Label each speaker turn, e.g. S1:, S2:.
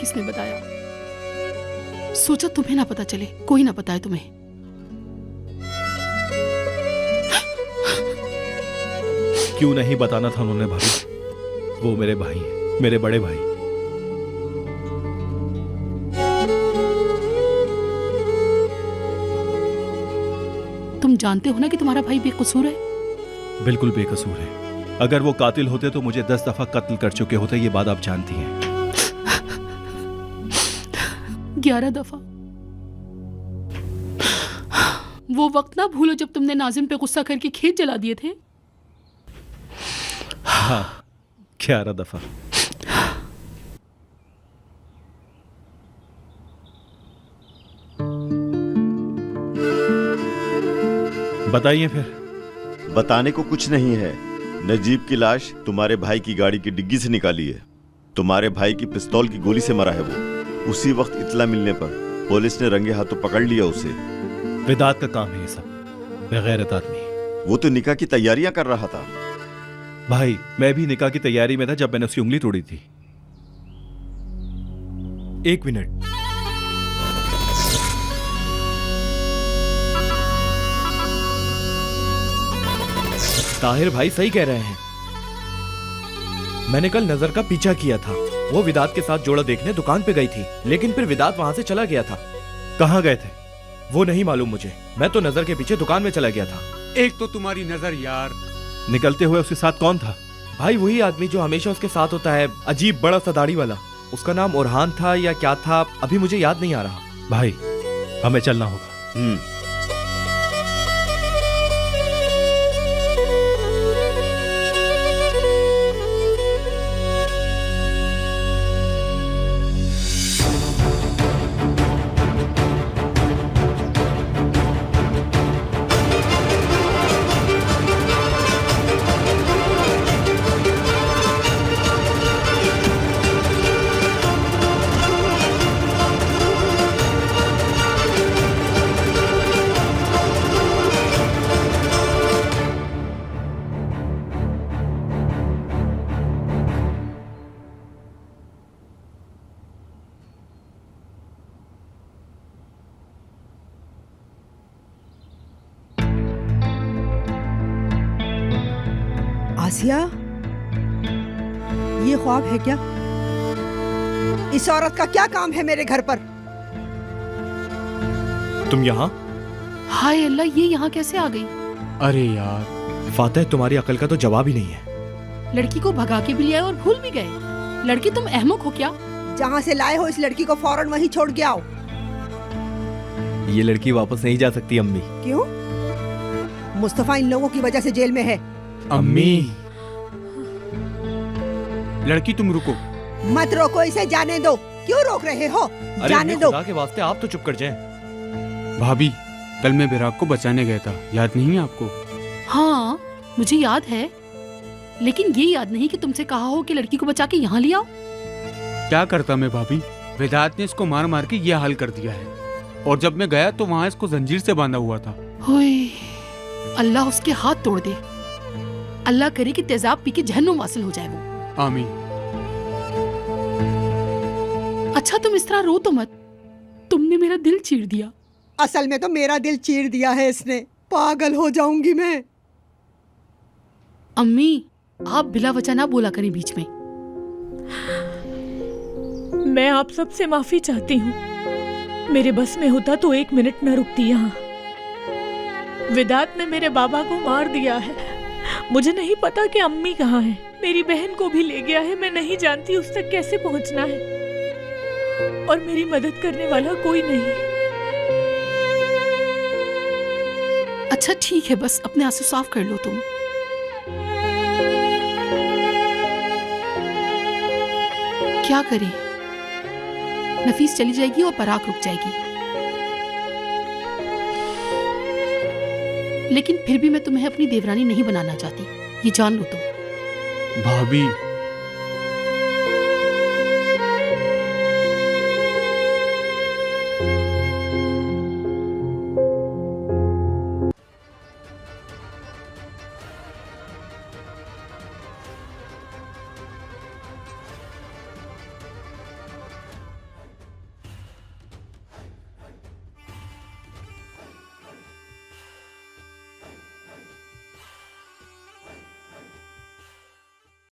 S1: किसने बताया? सोचा तुम्हें ना पता चले, कोई ना बताए तुम्हें।
S2: क्यों नहीं बताना था उन्होंने भाभी? वो मेरे भाई हैं, मेरे बड़े भाई।
S1: तुम जानते हो ना कि तुम्हारा भाई बेकसूर है।
S2: बिल्कुल बेकसूर है। अगर वो कातिल होते तो मुझे 10 दफा कत्ल कर चुके होते, ये बात आप जानती हैं।
S1: 11 दफा। वो वक्त ना भूलो जब तुमने नाजिम पे गुस्सा करके खेत जला दिए थे।
S2: हाँ, 11 दफा। बताइए फिर।
S3: बताने को कुछ नहीं है। नजीब की लाश तुम्हारे भाई की गाड़ी की डिग्गी से निकाली है। तुम्हारे भाई की पिस्तौल की गोली से मरा है वो। उसी वक्त इत्तला मिलने पर पुलिस ने रंगे हाथों पकड़ लिया उसे।
S2: विदात का काम है ये सब, बेगैरत आदमी।
S3: वो तो निकाह की तैयारियां कर रहा था।
S2: भाई, मैं भी निकाह की तैयारी में था जब मैंने उसकी उंगली तोड़ी थी। 1 मिनट।
S4: ताहिर भाई सही कह रहे हैं। मैंने कल नजर का पीछा किया था। वो विदात के साथ जोड़ा देखने दुकान पे गई थी, लेकिन फिर विदात वहां से चला गया था।
S2: कहाँ गए थे?
S4: वो नहीं मालूम मुझे। मैं तो नजर के पीछे दुकान में चला गया था।
S5: एक तो तुम्हारी नजर यार।
S2: निकलते हुए उसके साथ कौन था?
S4: भाई वही आदमी जो हमेशा उसके साथ होता है, अजीब बड़ा सा दाढ़ी वाला। उसका नाम ओरहान था या क्या था, अभी मुझे याद नहीं आ रहा।
S2: भाई, हमें चलना होगा।
S6: आसिया, ये ख्वाब है क्या? इस औरत का क्या काम है मेरे घर पर?
S4: तुम यहाँ?
S1: हाय अल्लाह, ये यहाँ कैसे आ गई?
S5: अरे यार
S4: फातेह, तुम्हारी अकल का तो जवाब ही नहीं है।
S1: लड़की को भगा के भी लिया और भूल भी गए। लड़की तुम अहमक हो क्या?
S6: जहाँ से लाए हो इस लड़की को फौरन वहीं छोड़ के आओ।
S4: ये लड़की वापस नहीं जा सकती अम्मी।
S6: क्यों? मुस्तफा इन लोगों की वजह से जेल में है।
S5: अम्मी, लड़की तुम रुको।
S6: मत रोको इसे, जाने दो। क्यों रोक रहे हो? जाने दो।
S4: खुदा के वास्ते आप तो चुप कर जाएं।
S5: भाभी, कल मैं बिराक को बचाने गया था, याद नहीं है आपको?
S1: हाँ, मुझे याद है, लेकिन ये याद नहीं कि तुमसे कहा हो कि लड़की को बचा के यहाँ ले आओ।
S5: क्या करता मैं भाभी, विदात ने इसको मार मार के ये हाल कर दिया है। और जब मैं गया तो वहाँ इसको जंजीर से बांधा हुआ था।
S1: होए, अल्लाह उसके हाथ तोड़ दे। अल्लाह करे कि तेजाब पी के जहन्नुम वासिल हो जाए वो।
S5: आमीन।
S1: अच्छा तुम इस तरह रो तो मत, तुमने मेरा दिल चीर दिया।
S6: असल में तो मेरा दिल चीर दिया है इसने। पागल हो जाऊंगी मैं।
S1: अम्मी, आप बिला वजह ना बोला करें बीच में।
S7: मैं आप सबसे माफी चाहती हूँ। मेरे बस में होता तो 1 मिनट न रुकती यहाँ। विदात ने मेरे बाबा को मार दिया है। मुझे नहीं पता कि अम्मी कहाँ है। मेरी बहन को भी ले गया है। मैं नहीं जानती उस तक कैसे पहुँचना है, और मेरी मदद करने वाला कोई नहीं।
S1: अच्छा ठीक है, बस अपने आंसू साफ कर लो तुम। क्या करें, नफीस चली जाएगी और पराग रुक जाएगी, लेकिन फिर भी मैं तुम्हें अपनी देवरानी नहीं बनाना चाहती, ये जान लो तुम।
S5: भाभी,